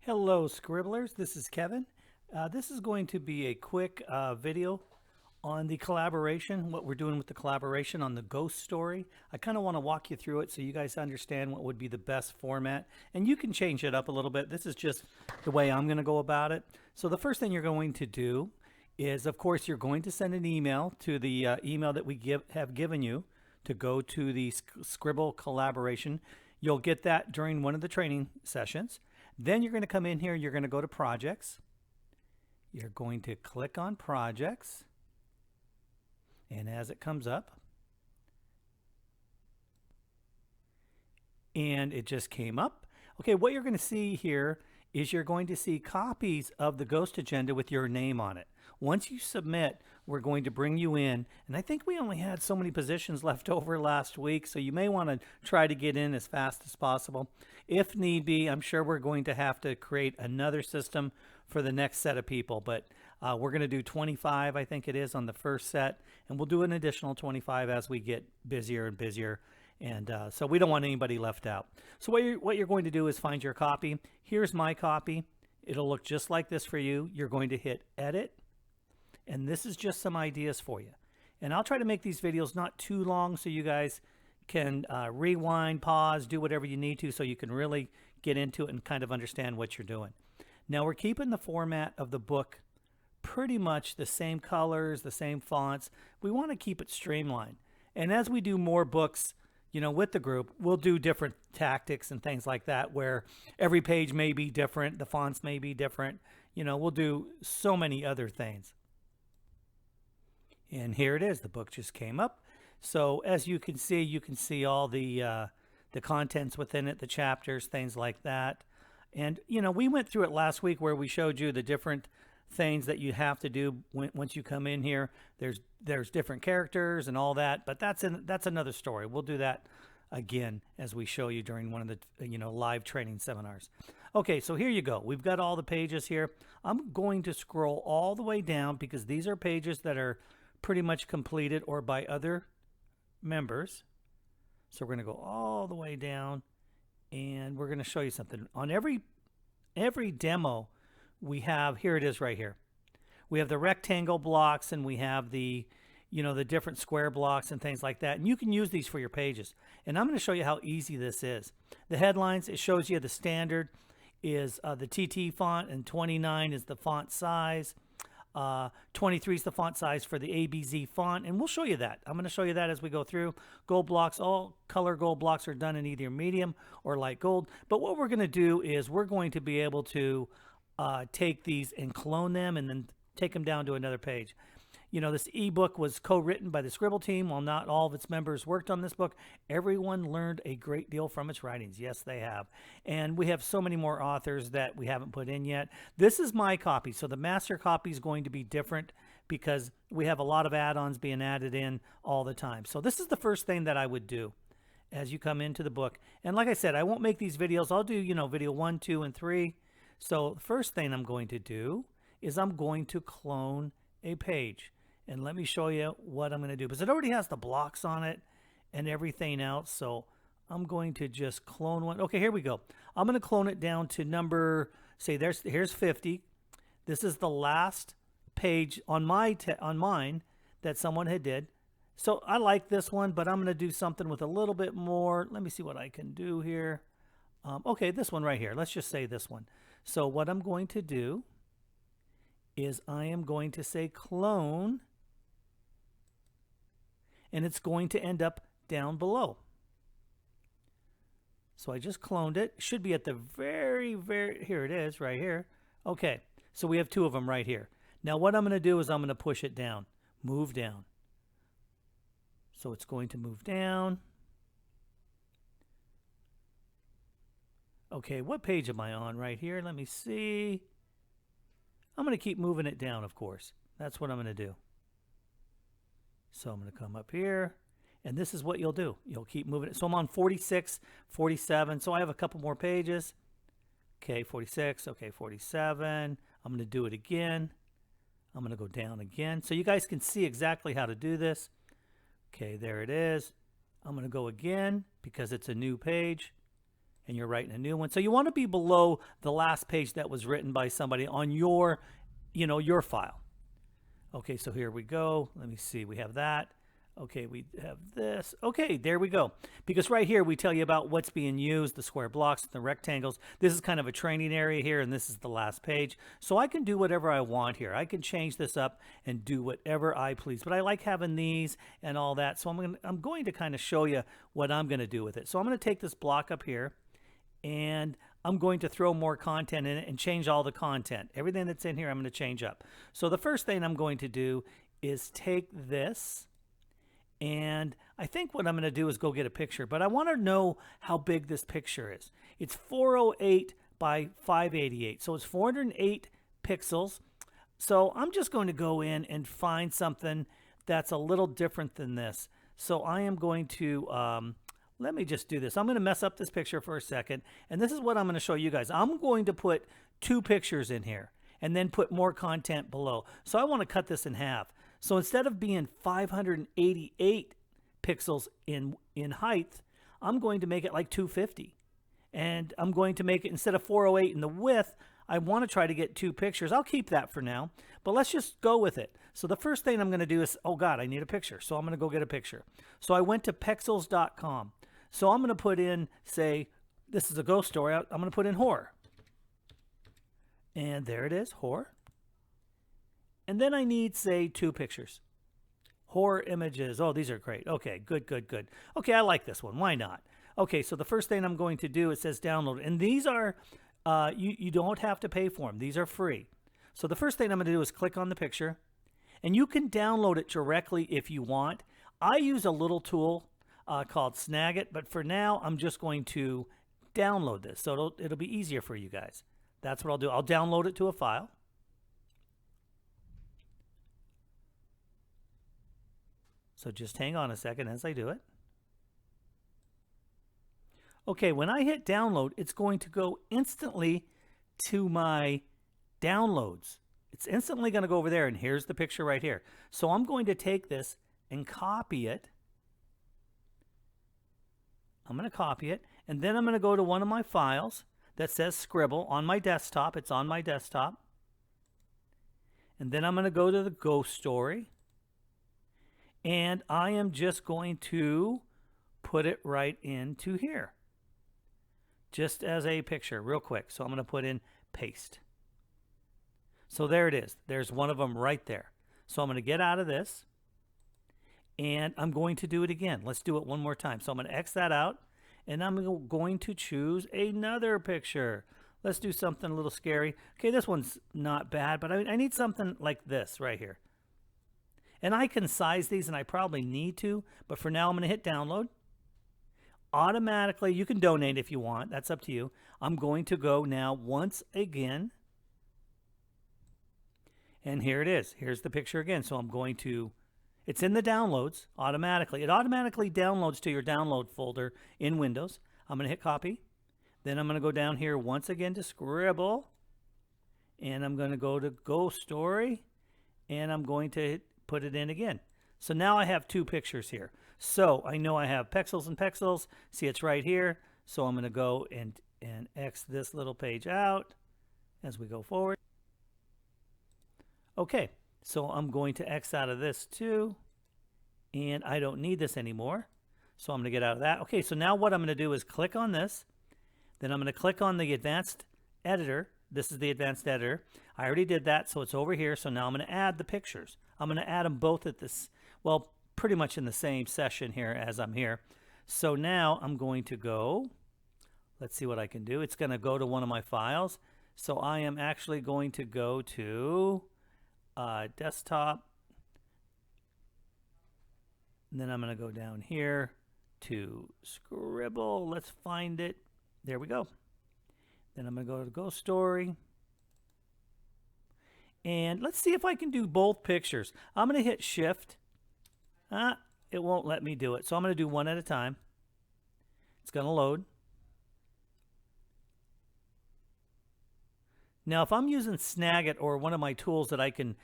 Hello, Scribblers. This is Kevin. This is going to be a quick video on the collaboration, what we're doing with the collaboration on the ghost story. I kind of want to walk you through it so you guys understand what would be the best format. And you can change it up a little bit. This is just the way I'm going to go about it. So the first thing you're going to do is, of course, you're going to send an email to the email that we have given you to go to the Sqribble Collaboration. You'll get that during one of the training sessions. Then you're going to come in here, you're going to go to projects. You're going to click on projects. And as it comes up, and it just came up. Okay, what you're going to see here is you're going to see copies of the ghost agenda with your name on it. Once you submit, we're going to bring you in. And I think we only had so many positions left over last week, so you may want to try to get in as fast as possible. If need be, I'm sure we're going to have to create another system for the next set of people, but we're going to do 25, I think it is, on the first set, and we'll do an additional 25 as we get busier and busier. And so we don't want anybody left out. So what you're going to do is find your copy. Here's my copy. It'll look just like this for you. You're going to hit edit. And this is just some ideas for you. And I'll try to make these videos not too long so you guys can rewind, pause, do whatever you need to so you can really get into it and kind of understand what you're doing. Now we're keeping the format of the book pretty much the same colors, the same fonts. We want to keep it streamlined. And as we do more books, you know, with the group, we'll do different tactics and things like that where every page may be different, the fonts may be different. You know, we'll do so many other things. And here it is. The book just came up. So as you can see all the contents within it, the chapters, things like that. And, you know, we went through it last week where we showed you the different things that you have to do once you come in here. There's different characters and all that, but that's another story. We'll do that again as we show you during one of the live training seminars. Okay, so here you go. We've got all the pages here. I'm going to scroll all the way down because these are pages that are pretty much completed or by other members. So we're going to go all the way down and we're going to show you something. On every demo we have, here it is right here. We have the rectangle blocks and we have the different square blocks and things like that. And you can use these for your pages. And I'm going to show you how easy this is. The headlines, it shows you the standard is the TT font and 29 is the font size. 23 is the font size for the ABZ font, and we'll show you that. I'm going to show you that as we go through. Gold blocks, all color gold blocks are done in either medium or light gold. But what we're going to do is we're going to be able to take these and clone them and then take them down to another page. You know, this ebook was co-written by the Sqribble team. While not all of its members worked on this book, everyone learned a great deal from its writings. Yes, they have. And we have so many more authors that we haven't put in yet. This is my copy. So the master copy is going to be different because we have a lot of add-ons being added in all the time. So this is the first thing that I would do as you come into the book. And like I said, I won't make these videos. I'll do, video 1, 2, and 3. So the first thing I'm going to do is I'm going to clone a page. And let me show you what I'm going to do, because it already has the blocks on it and everything else. So I'm going to just clone one. Okay, here we go. I'm going to clone it down to number, say here's 50. This is the last page on mine that someone had did. So I like this one, but I'm going to do something with a little bit more. Let me see what I can do here. Okay, this one right here. Let's just say this one. So what I'm going to do is I am going to say clone. And it's going to end up down below. So I just cloned it. It should be at the very, here it is, right here. Okay, so we have two of them right here. Now what I'm going to do is I'm going to push it down, move down. So it's going to move down. Okay, what page am I on right here? Let me see. I'm going to keep moving it down, of course. That's what I'm going to do. So I'm going to come up here, and this is what you'll do. You'll keep moving it. So I'm on 46, 47. So I have a couple more pages. Okay, 46. Okay, 47. I'm going to do it again. I'm going to go down again. So you guys can see exactly how to do this. Okay, there it is. I'm going to go again because it's a new page. and you're writing a new one. So you want to be below the last page that was written by somebody on your, your file. Okay, so here we go. Let me see. We have that. Okay, we have this. Okay, there we go. Because right here we tell you about what's being used, the square blocks, the rectangles. This is kind of a training area here, and this is the last page. So I can do whatever I want here. I can change this up and do whatever I please. But I like having these and all that. So I'm going to kind of show you what I'm going to do with it. So I'm going to take this block up here, and I'm going to throw more content in it and change all the content. Everything that's in here I'm going to change up. So the first thing I'm going to do is take this, and I think what I'm going to do is go get a picture, but I want to know how big this picture is. It's 408 by 588, so it's 408 pixels. So I'm just going to go in and find something that's a little different than this. So I am going to, let me just do this. I'm going to mess up this picture for a second, and this is what I'm going to show you guys. I'm going to put 2 pictures in here and then put more content below. So I want to cut this in half. So instead of being 588 pixels in height, I'm going to make it like 250. And I'm going to make it, instead of 408 in the width, I want to try to get 2 pictures. I'll keep that for now, but let's just go with it. So the first thing I'm going to do is, oh God, I need a picture. So I'm going to go get a picture. So I went to pexels.com. So I'm going to put in, say, this is a ghost story. I'm going to put in horror. And there it is, horror. And then I need, say, 2 pictures. Horror images. Oh, these are great. Okay, good, good, good. Okay, I like this one. Why not? Okay, so the first thing I'm going to do, it says download. And these are, you don't have to pay for them. These are free. So the first thing I'm going to do is click on the picture. And you can download it directly if you want. I use a little tool called Snagit. But for now, I'm just going to download this. So it'll be easier for you guys. That's what I'll do. I'll download it to a file. So just hang on a second as I do it. Okay, when I hit download, it's going to go instantly to my downloads. It's instantly going to go over there, and here's the picture right here. So I'm going to take this and copy it. I'm going to copy it, and then I'm going to go to one of my files that says Sqribble on my desktop. It's on my desktop. And then I'm going to go to the ghost story. And I am just going to put it right into here. Just as a picture, real quick. So I'm going to put in paste. So there it is. There's one of them right there. So I'm going to get out of this. And I'm going to do it again. Let's do it one more time. So I'm going to X that out. And I'm going to choose another picture. Let's do something a little scary. Okay, this one's not bad, but I need something like this right here. And I can size these, and I probably need to, but for now I'm going to hit download. Automatically, you can donate if you want. That's up to you. I'm going to go now once again. And here it is. Here's the picture again. So I'm going to, it's in the downloads automatically. It automatically downloads to your download folder in Windows. I'm going to hit copy. Then I'm going to go down here once again to Sqribble. And I'm going to go to Ghost Story. And I'm going to put it in again. So now I have 2 pictures here. So I know I have pixels and pixels. See, it's right here. So I'm going to go and X this little page out as we go forward. Okay, so I'm going to X out of this too. And I don't need this anymore. So I'm going to get out of that. Okay, so now what I'm going to do is click on this. Then I'm going to click on the advanced editor. This is the advanced editor. I already did that, so it's over here. So now I'm going to add the pictures. I'm going to add them both at this, well, pretty much in the same session here as I'm here. So now I'm going to go, let's see what I can do. It's going to go to one of my files. So I am actually going to go to desktop. And then I'm going to go down here to Sqribble. Let's find it. There we go. Then I'm going to go to Ghost Story. And let's see if I can do both pictures. I'm going to hit Shift. It won't let me do it. So I'm going to do one at a time. It's going to load. Now, if I'm using Snagit or one of my tools that I can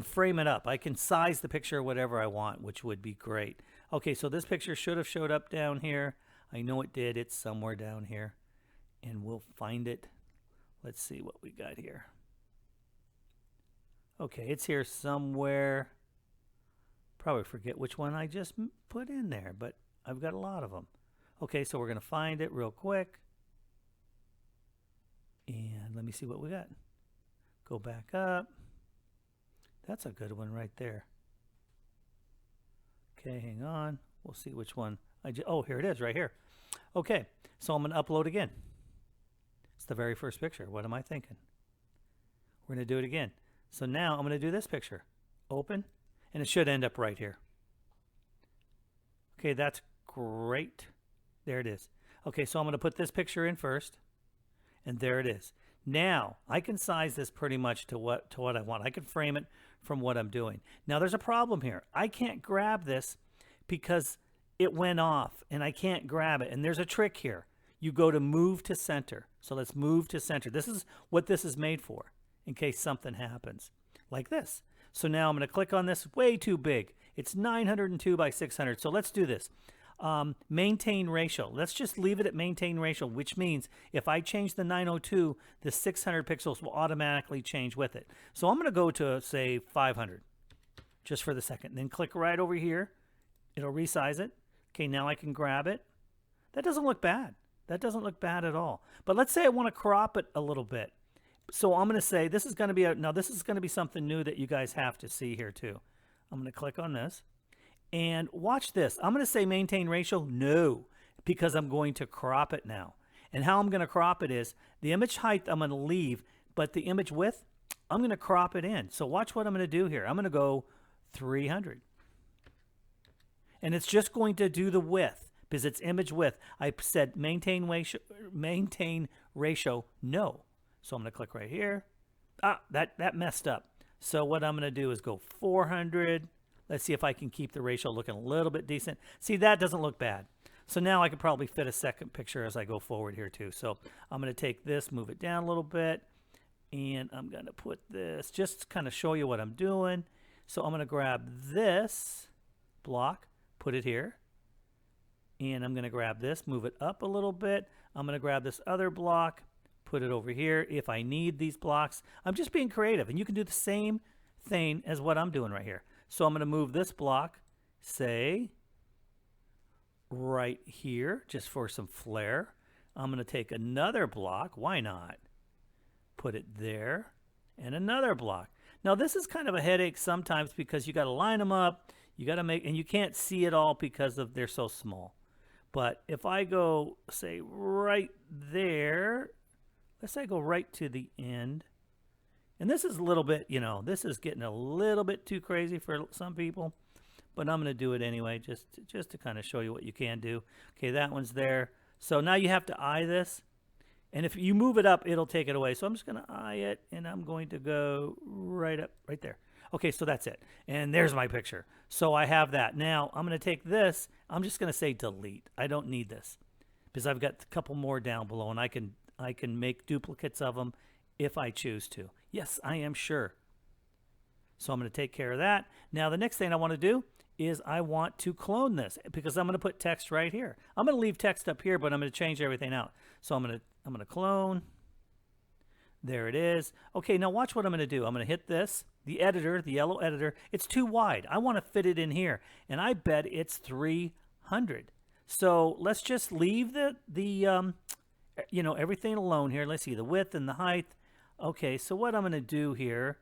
frame it up. I can size the picture whatever I want, which would be great. Okay, so this picture should have showed up down here. I know it did. It's somewhere down here. and we'll find it. Let's see what we got here. Okay, it's here somewhere. Probably forget which one I just put in there, but I've got a lot of them. Okay, so we're going to find it real quick. And let me see what we got. Go back up. That's a good one right there. Okay, hang on. We'll see which one. Oh, here it is right here. Okay, so I'm going to upload again. It's the very first picture. What am I thinking? We're going to do it again. So now I'm going to do this picture. Open, and it should end up right here. Okay, that's great. There it is. Okay, so I'm going to put this picture in first, and there it is. Now, I can size this pretty much to what I want. I can frame it from what I'm doing. Now, there's a problem here. I can't grab this because it went off, and I can't grab it. And there's a trick here. You go to move to center. So let's move to center. This is what this is made for, in case something happens, like this. So now I'm going to click on this. Way too big. It's 902 by 600. So let's do this. Maintain ratio. Let's just leave it at maintain ratio, which means if I change the 902, the 600 pixels will automatically change with it. So I'm going to go to, say, 500 just for the second. Then click right over here. It'll resize it. Okay, now I can grab it. That doesn't look bad. That doesn't look bad at all. But let's say I want to crop it a little bit. So I'm going to say this is going to be now this is going to be something new that you guys have to see here too. I'm going to click on this. And watch this. I'm going to say maintain ratio. No, because I'm going to crop it now. And how I'm going to crop it is the image height I'm going to leave, but the image width, I'm going to crop it in. So watch what I'm going to do here. I'm going to go 300. And it's just going to do the width because it's image width. I said maintain ratio, no. So I'm going to click right here. That messed up. So what I'm going to do is go 400. Let's see if I can keep the ratio looking a little bit decent. See, that doesn't look bad. So now I could probably fit a second picture as I go forward here too. So I'm going to take this, move it down a little bit, and I'm going to put this, just to kind of show you what I'm doing. So I'm going to grab this block, put it here, and I'm going to grab this, move it up a little bit. I'm going to grab this other block, put it over here if I need these blocks. I'm just being creative, and you can do the same thing as what I'm doing right here. So I'm going to move this block, say, right here, just for some flair. I'm going to take another block. Why not? Put it there, and another block. Now, this is kind of a headache sometimes because you got to line them up. You got to make, and you can't see it all because of they're so small. But if I go, say, right there, let's say I go right to the end. And this is a little bit, you know, this is getting a little bit too crazy for some people, but I'm going to do it anyway, just to kind of show you what you can do. Okay, that one's there. So now you have to eye this, and if you move it up, it'll take it away. So I'm just going to eye it, and I'm going to go right up, right there. Okay, so that's it. And there's my picture. So I have that. Now I'm going to take this. I'm just going to say delete. I don't need this because I've got a couple more down below, and I can make duplicates of them if I choose to. Yes, I am sure. So I'm going to take care of that. Now, the next thing I want to do is I want to clone this because I'm going to put text right here. I'm going to leave text up here, but I'm going to change everything out. So I'm going to clone. There it is. Okay, now watch what I'm going to do. I'm going to hit this, the editor, the yellow editor. It's too wide. I want to fit it in here, and I bet it's 300. So let's just leave the you know, everything alone here. Let's see the width and the height. Okay, so what I'm going to do here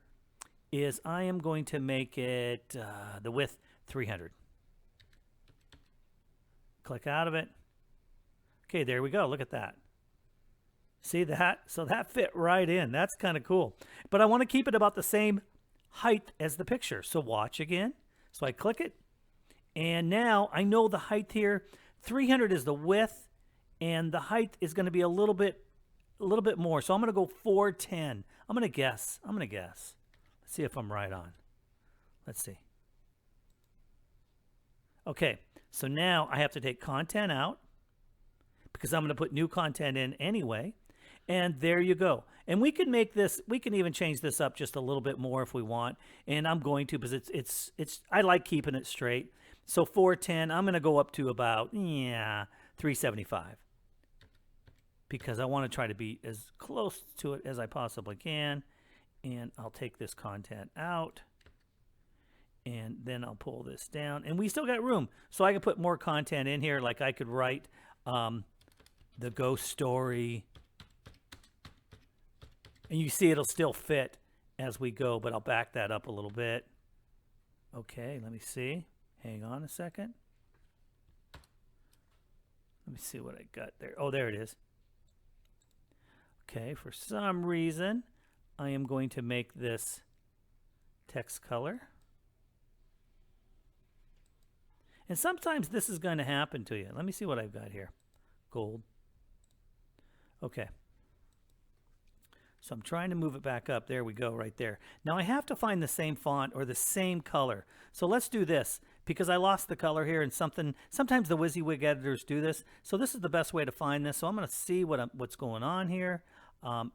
is I am going to make it the width 300. Click out of it. Okay, there we go. Look at that. See that? So that fit right in. That's kind of cool. But I want to keep it about the same height as the picture. So watch again. So I click it. And now I know the height here. 300 is the width. And the height is going to be a little bit more. So I'm going to go 410. I'm going to guess. Let's see if I'm right on. Let's see. Okay, so now I have to take content out because I'm going to put new content in anyway. And there you go. And we can make this, we can even change this up just a little bit more if we want. And I'm going to because it's I like keeping it straight. So 410, I'm going to go up to about 375. because I want to try to be as close to it as I possibly can. And I'll take this content out. And then I'll pull this down. And we still got room. So I can put more content in here. Like I could write the ghost story. And you see it'll still fit as we go. But I'll back that up a little bit. Okay, let me see. Hang on a second. Let me see what I got there. Oh, there it is. Okay, for some reason, I am going to make this text color. And sometimes this is going to happen to you. Let me see what I've got here. Gold. Okay. So I'm trying to move it back up. There we go, right there. Now I have to find the same font or the same color. So let's do this because I lost the color here and sometimes the WYSIWYG editors do this. So this is the best way to find this. So I'm going to see what's going on here.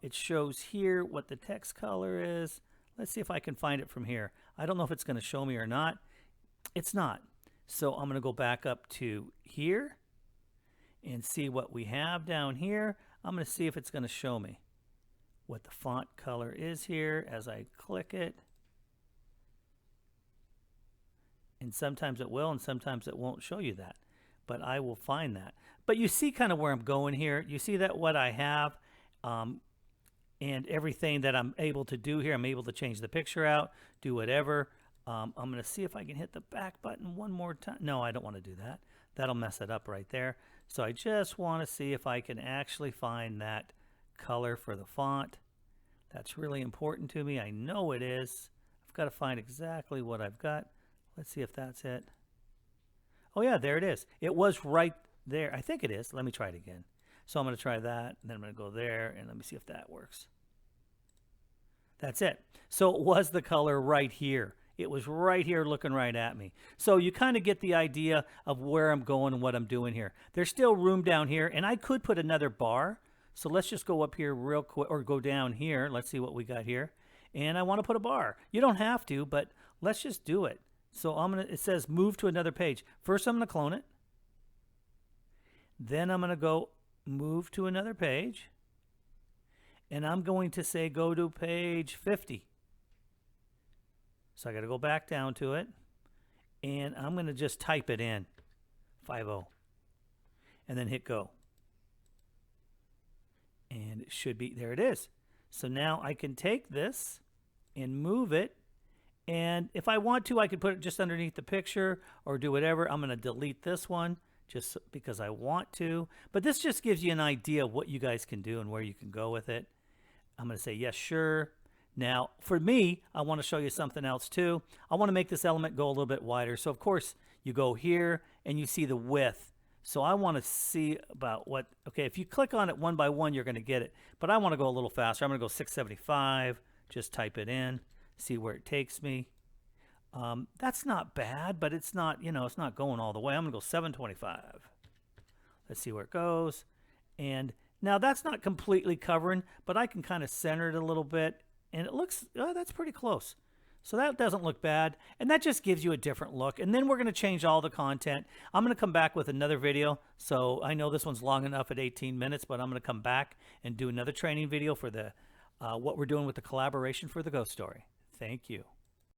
It shows here what the text color is. Let's see if I can find it from here. I don't know if it's going to show me or not. It's not. So I'm going to go back up to here and see what we have down here. I'm going to see if it's going to show me what the font color is here as I click it. And sometimes it will and sometimes it won't show you that. But I will find that. But you see kind of where I'm going here. You see that what I have and everything that I'm able to do here. I'm able to change the picture out, do whatever. I'm going to see if I can hit the back button one more time. No, I don't want to do that. That'll mess it up right there. So I just want to see if I can actually find that color for the font. That's really important to me. I know it is. I've got to find exactly what I've got. Let's see if that's it. Oh yeah, there it is. It was right there. I think it is. Let me try it again. So I'm going to try that, and then I'm going to go there, and let me see if that works. That's it. So it was the color right here. It was right here looking right at me. So you kind of get the idea of where I'm going and what I'm doing here. There's still room down here, and I could put another bar. So let's just go up here real quick, or go down here. Let's see what we got here. And I want to put a bar. You don't have to, but let's just do it. So it says move to another page. First, I'm going to clone it. Then I'm going to go move to another page. And I'm going to say go to page 50. So I got to go back down to it. And I'm going to just type it in. 50. And then hit go. And it should be, there it is. So now I can take this and move it. And if I want to, I could put it just underneath the picture or do whatever. I'm going to delete this one just because I want to. But this just gives you an idea of what you guys can do and where you can go with it. I'm going to say, yes, sure. Now, for me, I want to show you something else too. I want to make this element go a little bit wider. So, of course, you go here and you see the width. So I want to see about what, okay, if you click on it one by one, you're going to get it. But I want to go a little faster. I'm going to go 675, just type it in, see where it takes me. That's not bad, but it's not, you know, it's not going all the way. I'm going to go 725. Let's see where it goes. And now that's not completely covering, but I can kind of center it a little bit. And it looks, oh, that's pretty close. So that doesn't look bad. And that just gives you a different look. And then we're going to change all the content. I'm going to come back with another video. So I know this one's long enough at 18 minutes, but I'm going to come back and do another training video for the what we're doing with the collaboration for the ghost story. Thank you.